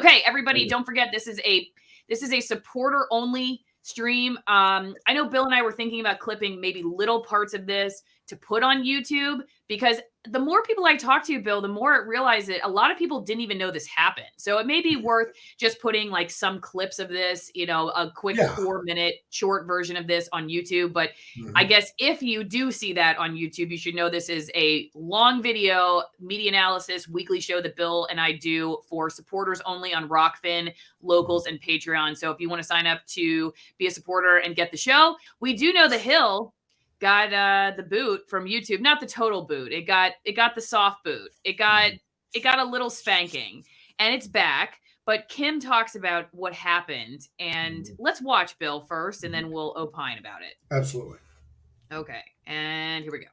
Okay, everybody, don't forget this is a supporter only stream. I know Bill and I were thinking about clipping maybe little parts of this to put on YouTube, because the more people I talk to, Bill, the more I realize that a lot of people didn't even know this happened. So it may be worth just putting like some clips of this, a quick 4-minute short version of this on YouTube. But I guess if you do see that on YouTube, you should know this is a long video media analysis weekly show that Bill and I do for supporters only on ROKFIN, Locals, and Patreon. So if you want to sign up to be a supporter and get the show, we do know The Hill got the boot from YouTube, not the total boot. It got the soft boot. It got a little spanking, and it's back. But Kim talks about what happened, and let's watch Bill first, and then we'll opine about it. Absolutely. Okay, and here we go.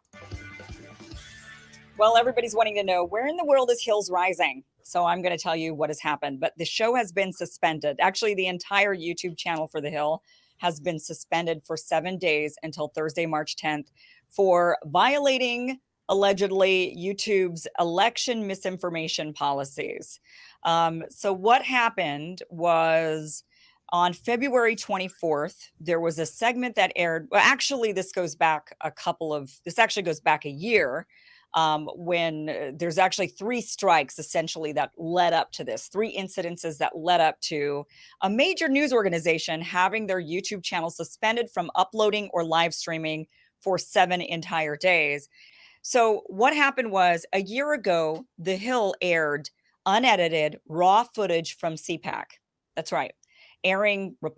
Well, everybody's wanting to know, where in the world is Hills Rising? So I'm going to tell you what has happened. But the show has been suspended. Actually, the entire YouTube channel for The Hill has been suspended for 7 days until Thursday, March 10th, for violating, allegedly, YouTube's election misinformation policies. So what happened was, on February 24th, there was a segment that aired. Well, actually, this goes back a year, when there's actually 3 strikes essentially that led up to this, 3 incidences that led up to a major news organization having their YouTube channel suspended from uploading or live streaming for 7 entire days. So what happened was, a year ago, The Hill aired unedited raw footage from CPAC. That's right. Airing a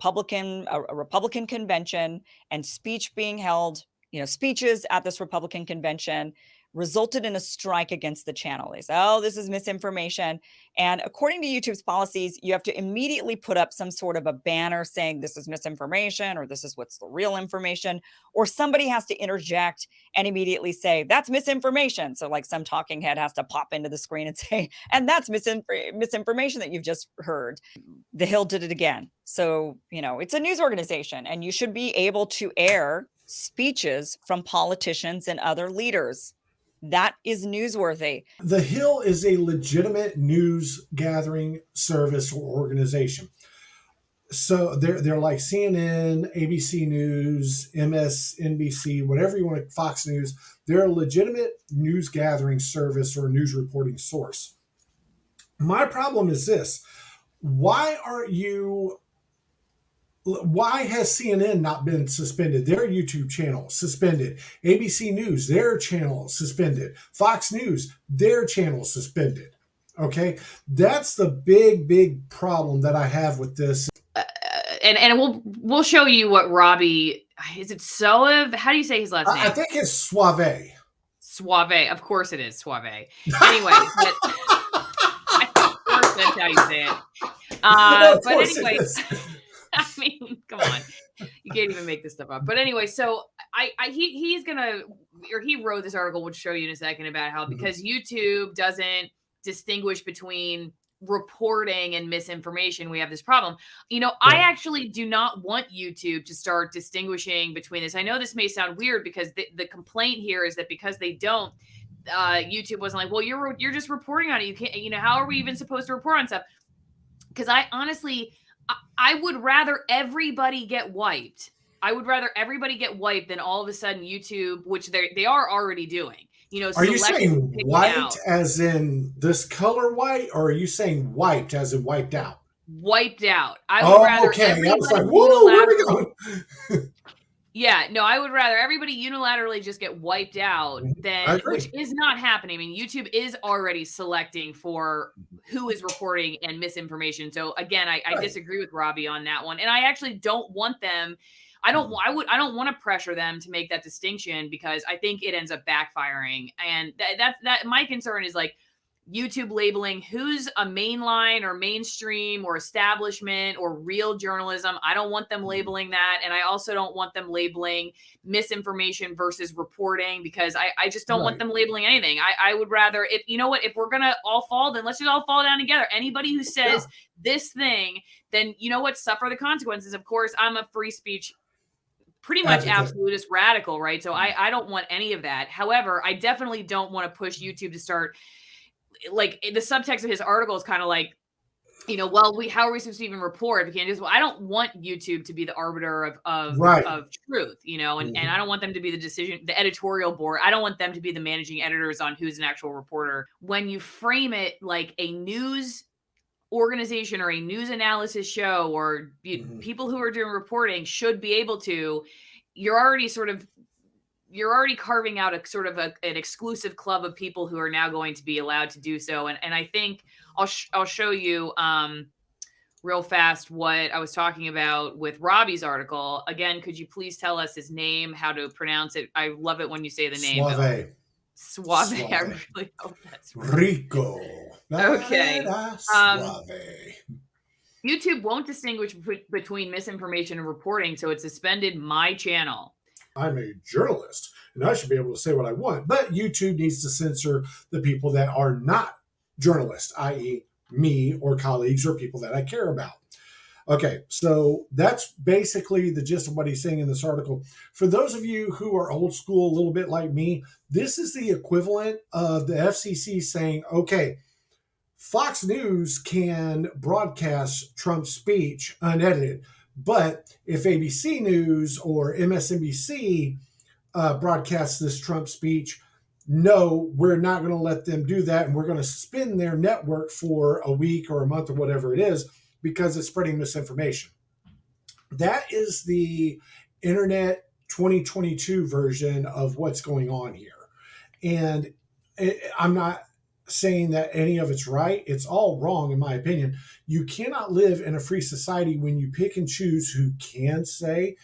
Republican convention and speech being held, speeches at this Republican convention, resulted in a strike against the channel. They say, oh, this is misinformation. And according to YouTube's policies, you have to immediately put up some sort of a banner saying this is misinformation, or this is what's the real information, or somebody has to interject and immediately say, that's misinformation. So like some talking head has to pop into the screen and say, and that's misinformation that you've just heard. The Hill did it again. So, it's a news organization, and you should be able to air speeches from politicians and other leaders. That is newsworthy. The Hill is a legitimate news gathering service or organization. So they're like CNN, ABC News, MSNBC, whatever you want to, Fox News. They're a legitimate news gathering service or news reporting source. My problem is this. Why has CNN not been suspended? Their YouTube channel suspended. ABC News, their channel suspended. Fox News, their channel suspended. Okay, that's the big problem that I have with this. And we'll show you what Robbie, is it Soev? How do you say his last name? I think it's Suave. Suave, of course it is Suave. Anyway, but of course that's how you say it. But anyway. I mean, come on. You can't even make this stuff up. But anyway, so he wrote this article, we'll show you in a second, about how because YouTube doesn't distinguish between reporting and misinformation, we have this problem. I actually do not want YouTube to start distinguishing between this. I know this may sound weird, because the complaint here is that because they don't, YouTube wasn't like, well, you're just reporting on it. You can't, how are we even supposed to report on stuff? Because I would rather everybody get wiped. I would rather everybody get wiped than all of a sudden YouTube, which they are already doing. Are you saying white as in this color white, or are you saying wiped as in wiped out? Wiped out. I would rather everybody I was like, whoa, where are we going? Yeah, no, I would rather everybody unilaterally just get wiped out than, which is not happening. I mean, YouTube is already selecting for who is reporting and misinformation. So again, I disagree with Robbie on that one. And I actually don't want them. I don't want to pressure them to make that distinction, because I think it ends up backfiring. And that my concern is like YouTube labeling who's a mainline or mainstream or establishment or real journalism. I don't want them labeling that. And I also don't want them labeling misinformation versus reporting, because I just don't want them labeling anything. I would rather, if we're going to all fall, then let's just all fall down together. Anybody who says this thing, then suffer the consequences. Of course, I'm a free speech, pretty much absolutist radical, right? So I don't want any of that. However, I definitely don't want to push YouTube to start, like, the subtext of his article is kind of like, well, how are we supposed to even report? We can't just, well, I don't want YouTube to be the arbiter Right. of truth, and I don't want them to be the editorial board. I don't want them to be the managing editors on who's an actual reporter. When you frame it like a news organization or a news analysis show, or people who are doing reporting should be able to, you're already carving out a sort of an exclusive club of people who are now going to be allowed to do so. And I think I'll show you real fast what I was talking about with Robbie's article. Again, could you please tell us his name, how to pronounce it? I love it when you say the name. Suave. I really hope that's right. Rico. Okay. Suave. YouTube won't distinguish between misinformation and reporting, so it suspended my channel. I'm a journalist, and I should be able to say what I want, but YouTube needs to censor the people that are not journalists, i.e. me or colleagues or people that I care about. Okay, so that's basically the gist of what he's saying in this article. For those of you who are old school, a little bit like me, this is the equivalent of the FCC saying, okay, Fox News can broadcast Trump's speech unedited, but if ABC News or MSNBC broadcasts this Trump speech, no, we're not going to let them do that, and we're going to suspend their network for a week or a month or whatever it is because it's spreading misinformation. That is the Internet 2022 version of what's going on here. And I'm not saying that any of it's right. It's all wrong, in my opinion. You cannot live in a free society when you pick and choose who can say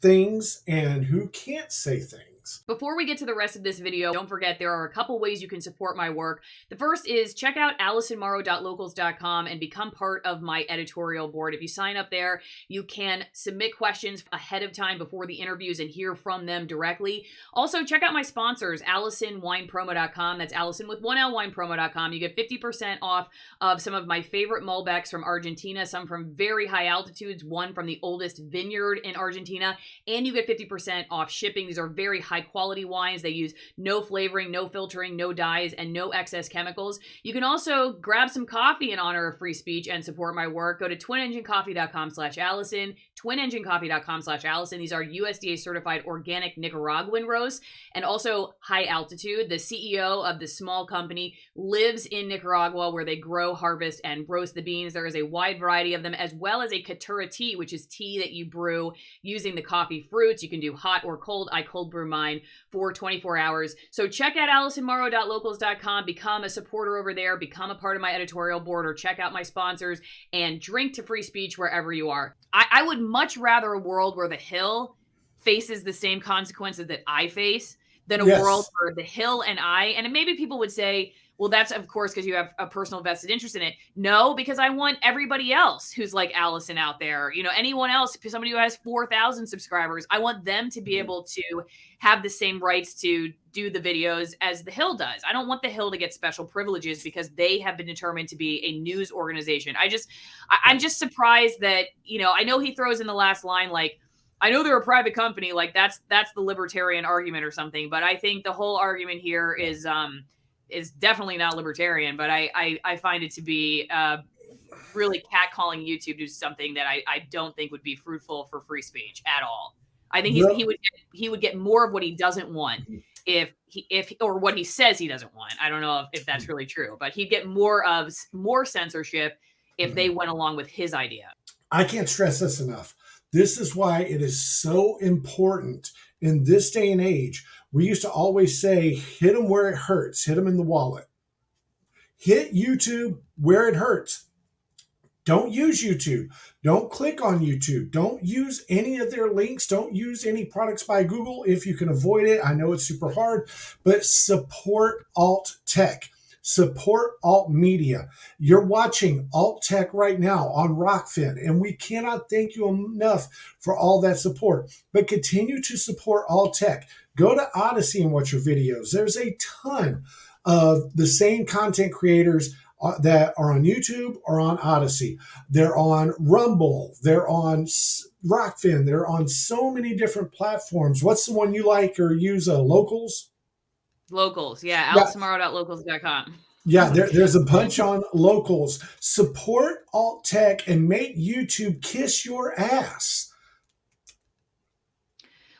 things and who can't say things. Before we get to the rest of this video, don't forget there are a couple ways you can support my work. The first is check out AllisonMorrow.locals.com and become part of my editorial board. If you sign up there, you can submit questions ahead of time before the interviews and hear from them directly. Also, check out my sponsors, AllisonWinePromo.com. That's Allison with 1L WinePromo.com. You get 50% off of some of my favorite Malbecs from Argentina, some from very high altitudes, one from the oldest vineyard in Argentina, and you get 50% off shipping. These are very high quality wines. They use no flavoring, no filtering, no dyes, and no excess chemicals. You can also grab some coffee in honor of free speech and support my work. Go to twinenginecoffee.com/Allison, twinenginecoffee.com/Allison. These are USDA certified organic Nicaraguan roasts and also high altitude. The CEO of the small company lives in Nicaragua where they grow, harvest, and roast the beans. There is a wide variety of them, as well as a Caturra tea, which is tea that you brew using the coffee fruits. You can do hot or cold. I cold brew mine for 24 hours. So check out AllisonMorrow.locals.com, become a supporter over there, become a part of my editorial board, or check out my sponsors and drink to free speech wherever you are. I would much rather a world where the Hill faces the same consequences that I face than a world where the Hill and and maybe people would say, well, that's of course because you have a personal vested interest in it. No, because I want everybody else who's like Allison out there, anyone else, somebody who has 4,000 subscribers, I want them to be able to have the same rights to do the videos as the Hill does. I don't want the Hill to get special privileges because they have been determined to be a news organization. I'm just surprised that, I know he throws in the last line, like, I know they're a private company, like that's the libertarian argument or something, but I think the whole argument here is definitely not libertarian, but I find it to be really catcalling YouTube to something that I don't think would be fruitful for free speech at all. I think he would get more of what he doesn't want if or what he says he doesn't want. I don't know if that's really true, but he'd get more censorship if they went along with his idea. I can't stress this enough. This is why it is so important in this day and age. We used to always say, hit them where it hurts, hit them in the wallet. Hit YouTube where it hurts. Don't use YouTube. Don't click on YouTube. Don't use any of their links. Don't use any products by Google if you can avoid it. I know it's super hard, but support alt tech. Support alt media. You're watching alt tech right now on ROKFIN, and we cannot thank you enough for all that support. But continue to support alt tech. Go to ODYSEE and watch your videos. There's a ton of the same content creators that are on YouTube or on ODYSEE. They're on Rumble. They're on ROKFIN. They're on so many different platforms. What's the one you like or use? Locals? Locals, yeah. AllisonMorrow.locals.com. Yeah, there's a bunch on locals. Support alt tech and make YouTube kiss your ass.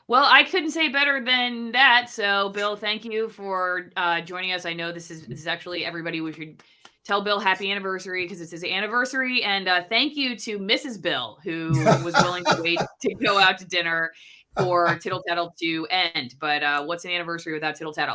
Well, I couldn't say better than that. So, Bill, thank you for joining us. I know this is actually everybody. We should tell Bill happy anniversary because it's his anniversary. And thank you to Mrs. Bill, who was willing to wait to go out to dinner for Tittle Tattle to end. But what's an anniversary without Tittle Tattle?